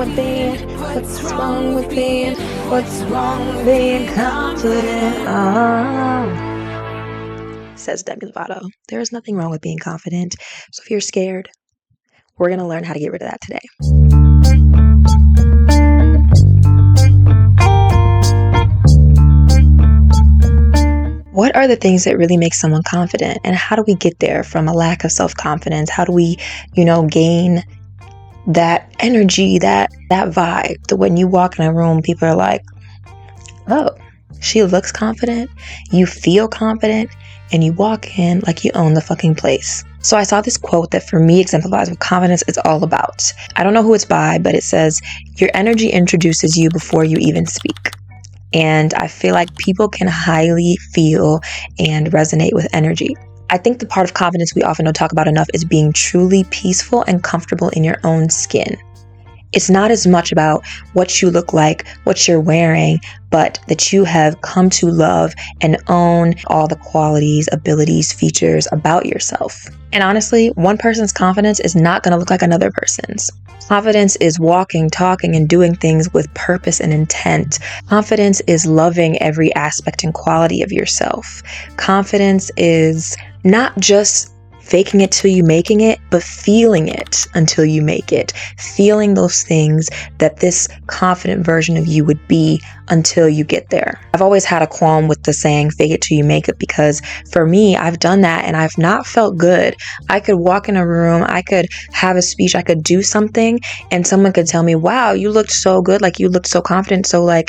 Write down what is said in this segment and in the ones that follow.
with being? What's wrong with being? What's wrong with being confident? Says Demi Lovato. There is nothing wrong with being confident. So if you're scared, we're going to learn how to get rid of that today. What are the things that really make someone confident, and how do we get there from a lack of self-confidence? How do we, gain that energy, that vibe, that when you walk in a room, people are like, oh, she looks confident, you feel confident, and you walk in like you own the fucking place. So I saw this quote that for me exemplifies what confidence is all about. I don't know who it's by, but it says, your energy introduces you before you even speak. And I feel like people can highly feel and resonate with energy. I think the part of confidence we often don't talk about enough is being truly peaceful and comfortable in your own skin. It's not as much about what you look like, what you're wearing, but that you have come to love and own all the qualities, abilities, features about yourself. And honestly, one person's confidence is not going to look like another person's. Confidence is walking, talking, and doing things with purpose and intent. Confidence is loving every aspect and quality of yourself. Confidence is not just faking it till you making it, but feeling it until you make it. Feeling those things that this confident version of you would be until you get there. I've always had a qualm with the saying, fake it till you make it, because for me, I've done that and I've not felt good. I could walk in a room, I could have a speech, I could do something, and someone could tell me, wow, you looked so good, like you looked so confident, so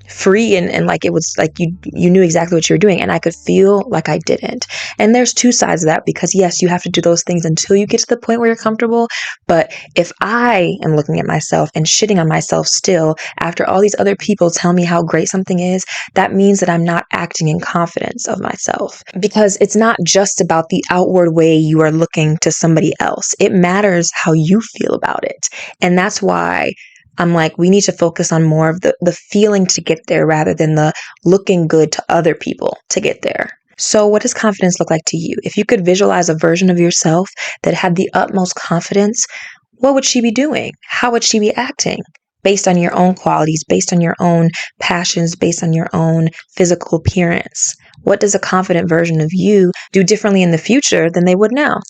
free and like it was like you knew exactly what you were doing, and I could feel like I didn't. And there's two sides of that, because yes, you have to do those things until you get to the point where you're comfortable. But if I am looking at myself and shitting on myself still after all these other people tell me how great something is, that means that I'm not acting in confidence of myself. Because it's not just about the outward way you are looking to somebody else. It matters how you feel about it. And that's why I'm like, we need to focus on more of the feeling to get there rather than the looking good to other people to get there. So what does confidence look like to you? If you could visualize a version of yourself that had the utmost confidence, what would she be doing? How would she be acting? Based on your own qualities, based on your own passions, based on your own physical appearance. What does a confident version of you do differently in the future than they would now?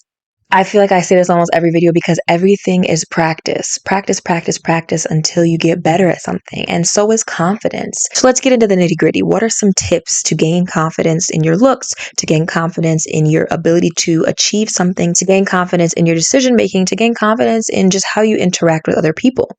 I feel like I say this almost every video, because everything is practice. Practice, practice, practice until you get better at something. And so is confidence. So let's get into the nitty-gritty. What are some tips to gain confidence in your looks, to gain confidence in your ability to achieve something, to gain confidence in your decision making, to gain confidence in just how you interact with other people?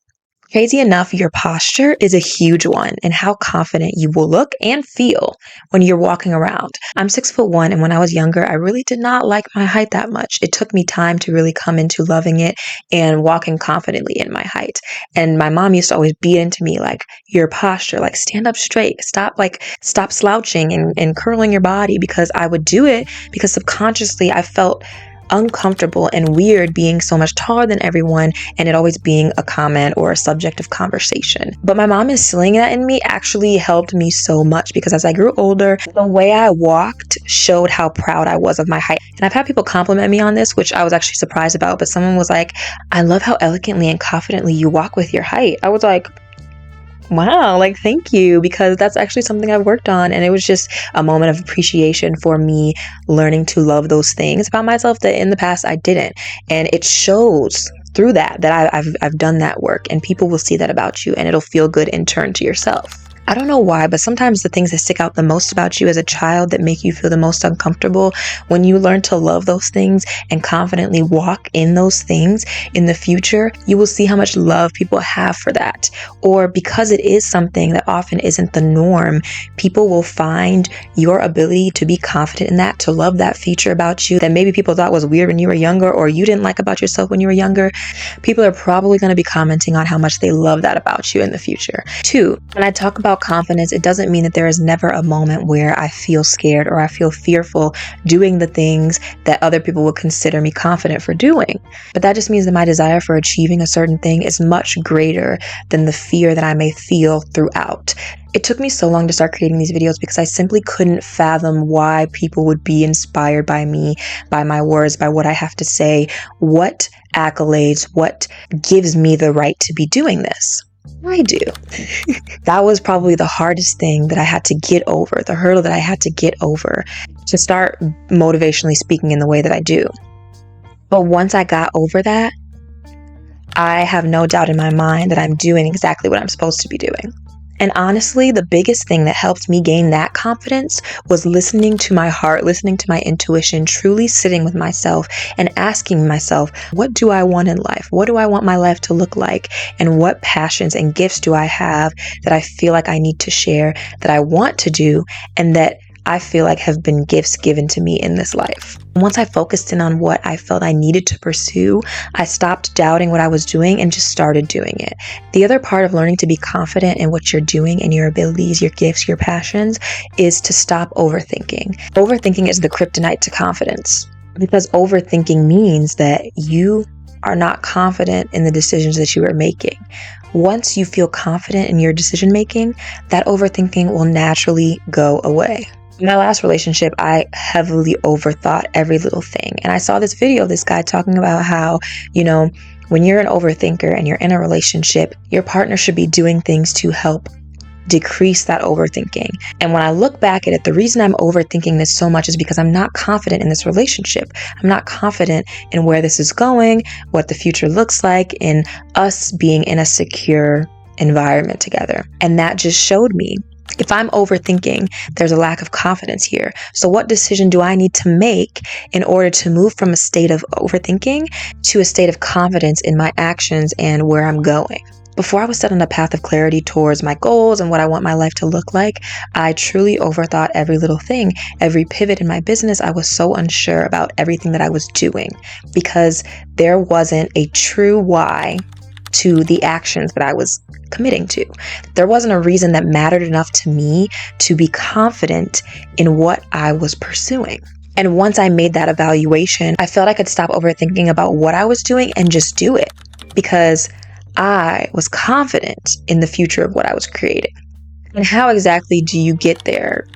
Crazy enough, your posture is a huge one in how confident you will look and feel when you're walking around. I'm 6'1", and when I was younger, I really did not like my height that much. It took me time to really come into loving it and walking confidently in my height. And my mom used to always beat into me, like, your posture, like, stand up straight, stop slouching and curling your body, because I would do it because subconsciously I felt uncomfortable and weird being so much taller than everyone, and it always being a comment or a subject of conversation. But my mom instilling that in me actually helped me so much, because as I grew older, the way I walked showed how proud I was of my height. And I've had people compliment me on this, which I was actually surprised about, but someone was like, I love how elegantly and confidently you walk with your height. I was like, wow, like, thank you, because that's actually something I've worked on. And it was just a moment of appreciation for me learning to love those things about myself that in the past I didn't. And it shows through that I've done that work, and people will see that about you, and it'll feel good in turn to yourself. I don't know why, but sometimes the things that stick out the most about you as a child that make you feel the most uncomfortable, when you learn to love those things and confidently walk in those things in the future, you will see how much love people have for that. Or because it is something that often isn't the norm, people will find your ability to be confident in that, to love that feature about you that maybe people thought was weird when you were younger, or you didn't like about yourself when you were younger. People are probably going to be commenting on how much they love that about you in the future. 2, when I talk about confidence, it doesn't mean that there is never a moment where I feel scared or I feel fearful doing the things that other people would consider me confident for doing. But that just means that my desire for achieving a certain thing is much greater than the fear that I may feel throughout. It took me so long to start creating these videos because I simply couldn't fathom why people would be inspired by me, by my words, by what I have to say. What accolades, what gives me the right to be doing this. I do. That was probably the hardest thing that I had to get over, the hurdle that I had to get over to start motivationally speaking in the way that I do. But once I got over that, I have no doubt in my mind that I'm doing exactly what I'm supposed to be doing. And honestly, the biggest thing that helped me gain that confidence was listening to my heart, listening to my intuition, truly sitting with myself and asking myself, what do I want in life? What do I want my life to look like? And what passions and gifts do I have that I feel like I need to share, that I want to do, and that I feel like have been gifts given to me in this life. Once I focused in on what I felt I needed to pursue, I stopped doubting what I was doing and just started doing it. The other part of learning to be confident in what you're doing and your abilities, your gifts, your passions is to stop overthinking. Overthinking is the kryptonite to confidence, because overthinking means that you are not confident in the decisions that you are making. Once you feel confident in your decision making, that overthinking will naturally go away. In my last relationship, I heavily overthought every little thing. And I saw this video of this guy talking about how, when you're an overthinker and you're in a relationship, your partner should be doing things to help decrease that overthinking. And when I look back at it, the reason I'm overthinking this so much is because I'm not confident in this relationship. I'm not confident in where this is going, what the future looks like, in us being in a secure environment together. And that just showed me, if I'm overthinking, there's a lack of confidence here. So what decision do I need to make in order to move from a state of overthinking to a state of confidence in my actions and where I'm going? Before I was set on a path of clarity towards my goals and what I want my life to look like, I truly overthought every little thing. Every pivot in my business, I was so unsure about everything that I was doing because there wasn't a true why to the actions that I was committing to. There wasn't a reason that mattered enough to me to be confident in what I was pursuing. And once I made that evaluation, I felt I could stop overthinking about what I was doing and just do it, because I was confident in the future of what I was creating. And how exactly do you get there?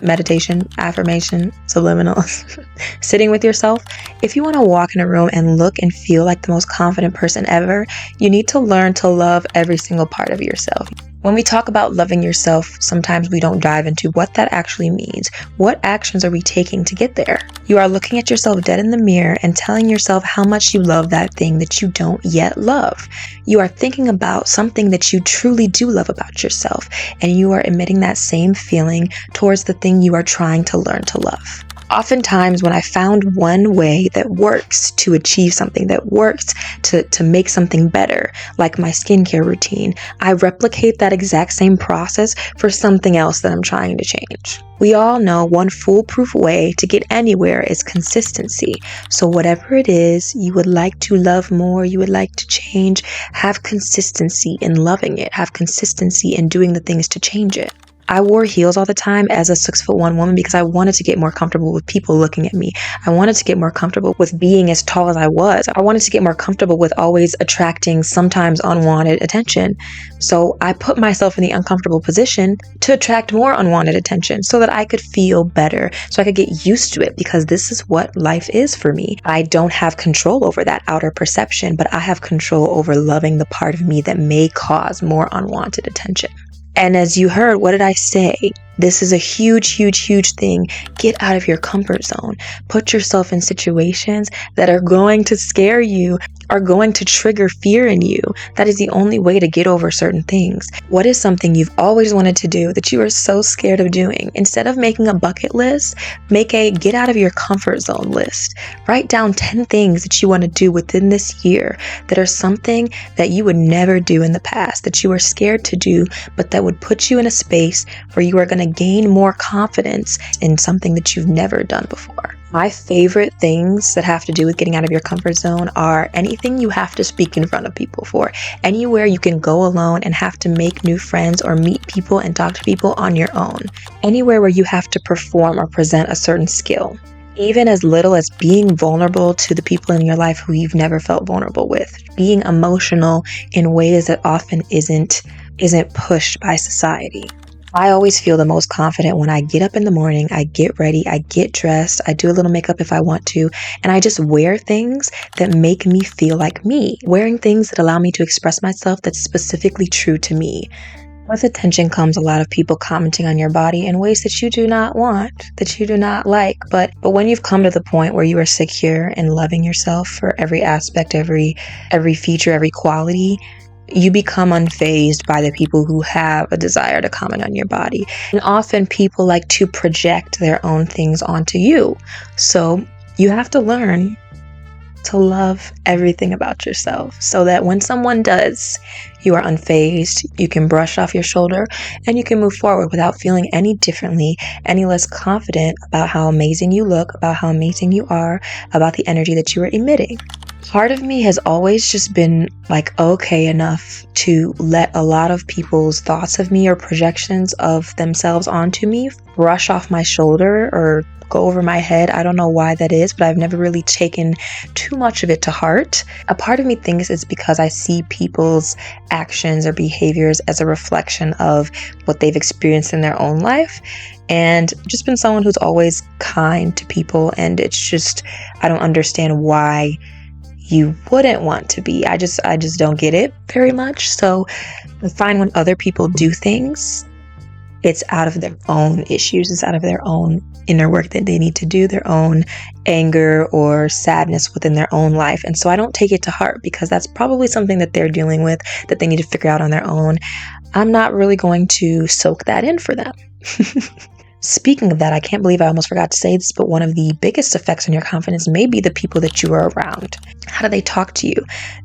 Meditation, affirmation, subliminals, sitting with yourself. If you want to walk in a room and look and feel like the most confident person ever, you need to learn to love every single part of yourself. When we talk about loving yourself, sometimes we don't dive into what that actually means. What actions are we taking to get there? You are looking at yourself dead in the mirror and telling yourself how much you love that thing that you don't yet love. You are thinking about something that you truly do love about yourself, and you are emitting that same feeling towards the thing you are trying to learn to love. Oftentimes, when I found one way that works to achieve something, that works to make something better, like my skincare routine, I replicate that exact same process for something else that I'm trying to change. We all know one foolproof way to get anywhere is consistency. So whatever it is you would like to love more, you would like to change, have consistency in loving it, have consistency in doing the things to change it. I wore heels all the time as a 6'1" woman because I wanted to get more comfortable with people looking at me. I wanted to get more comfortable with being as tall as I was. I wanted to get more comfortable with always attracting sometimes unwanted attention. So I put myself in the uncomfortable position to attract more unwanted attention so that I could feel better, so I could get used to it, because this is what life is for me. I don't have control over that outer perception, but I have control over loving the part of me that may cause more unwanted attention. And as you heard, what did I say? This is a huge, huge, huge thing. Get out of your comfort zone. Put yourself in situations that are going to scare you, are going to trigger fear in you. That is the only way to get over certain things. What is something you've always wanted to do that you are so scared of doing? Instead of making a bucket list, make a get out of your comfort zone list. Write down 10 things that you want to do within this year that are something that you would never do in the past, that you are scared to do, but that would put you in a space where you are going to gain more confidence in something that you've never done before. My favorite things that have to do with getting out of your comfort zone are anything you have to speak in front of people for, anywhere you can go alone and have to make new friends or meet people and talk to people on your own, anywhere where you have to perform or present a certain skill. Even as little as being vulnerable to the people in your life who you've never felt vulnerable with, being emotional in ways that often isn't pushed by society. I always feel the most confident when I get up in the morning, I get ready, I get dressed, I do a little makeup if I want to, and I just wear things that make me feel like me. Wearing things that allow me to express myself that's specifically true to me. With attention comes a lot of people commenting on your body in ways that you do not want, that you do not like. But when you've come to the point where you are secure in loving yourself for every aspect, every feature, every quality, you become unfazed by the people who have a desire to comment on your body. And often people like to project their own things onto you. So you have to learn to love everything about yourself so that when someone does, you are unfazed, you can brush off your shoulder, and you can move forward without feeling any differently, any less confident about how amazing you look, about how amazing you are, about the energy that you are emitting. Part of me has always just been like okay enough to let a lot of people's thoughts of me or projections of themselves onto me brush off my shoulder or go over my head. I don't know why that is, but I've never really taken too much of it to heart. A part of me thinks it's because I see people's actions or behaviors as a reflection of what they've experienced in their own life. And just been someone who's always kind to people, and it's just, I don't understand why you wouldn't want to be. I just don't get it very much. So I find when other people do things, it's out of their own issues. It's out of their own inner work that they need to do, their own anger or sadness within their own life. And so I don't take it to heart because that's probably something that they're dealing with that they need to figure out on their own. I'm not really going to soak that in for them. Speaking of that, I can't believe I almost forgot to say this, but one of the biggest effects on your confidence may be the people that you are around. How do they talk to you?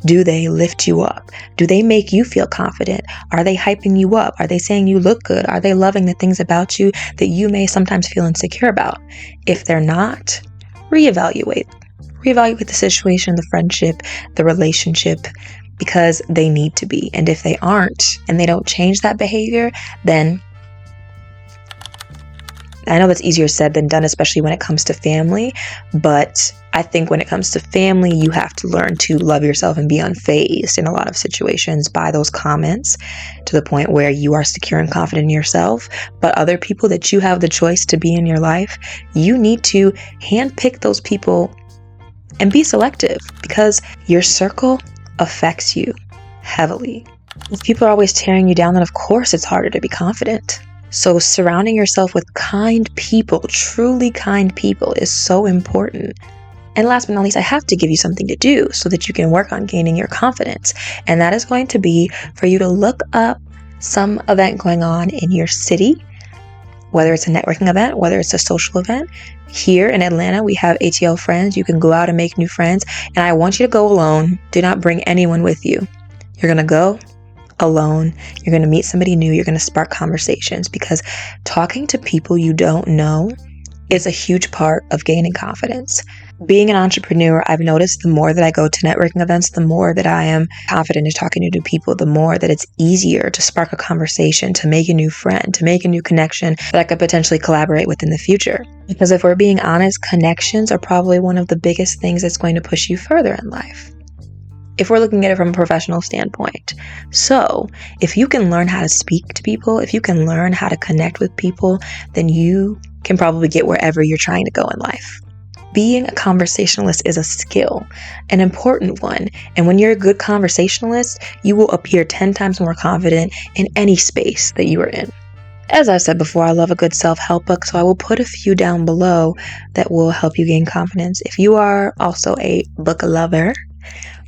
Do they lift you up? Do they make you feel confident? Are they hyping you up? Are they saying you look good? Are they loving the things about you that you may sometimes feel insecure about? If they're not, reevaluate. Reevaluate the situation, the friendship, the relationship, because they need to be. And if they aren't, and they don't change that behavior, then I know that's easier said than done, especially when it comes to family, but I think when it comes to family, you have to learn to love yourself and be unfazed in a lot of situations by those comments to the point where you are secure and confident in yourself. But other people that you have the choice to be in your life, you need to handpick those people and be selective because your circle affects you heavily. If people are always tearing you down, then of course it's harder to be confident. So surrounding yourself with kind people, truly kind people, is so important. And last but not least, I have to give you something to do so that you can work on gaining your confidence. And that is going to be for you to look up some event going on in your city, whether it's a networking event, whether it's a social event. Here in Atlanta, we have ATL Friends. You can go out and make new friends. And I want you to go alone. Do not bring anyone with you. You're going to go alone. You're going to meet somebody new. You're going to spark conversations because talking to people you don't know is a huge part of gaining confidence. Being an entrepreneur, I've noticed the more that I go to networking events, the more that I am confident in talking to new people, the more that it's easier to spark a conversation, to make a new friend, to make a new connection that I could potentially collaborate with in the future. Because if we're being honest, connections are probably one of the biggest things that's going to push you further in life, if we're looking at it from a professional standpoint. So if you can learn how to speak to people, if you can learn how to connect with people, then you can probably get wherever you're trying to go in life. Being a conversationalist is a skill, an important one. And when you're a good conversationalist, you will appear 10 times more confident in any space that you are in. As I've said before, I love a good self-help book, so I will put a few down below that will help you gain confidence. If you are also a book lover,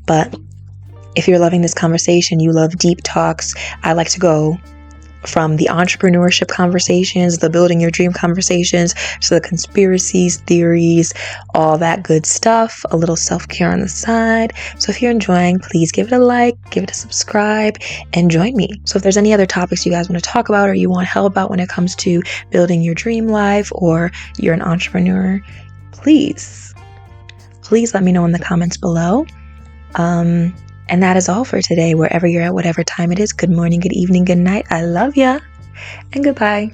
but if you're loving this conversation, you love deep talks, I like to go from the entrepreneurship conversations, the building your dream conversations, to the conspiracies, theories, all that good stuff, a little self-care on the side. So if you're enjoying, please give it a like, give it a subscribe, and join me. So if there's any other topics you guys want to talk about or you want help out when it comes to building your dream life, or you're an entrepreneur, please let me know in the comments below. And that is all for today. Wherever you're at, whatever time it is, good morning, good evening, good night. I love ya, and goodbye.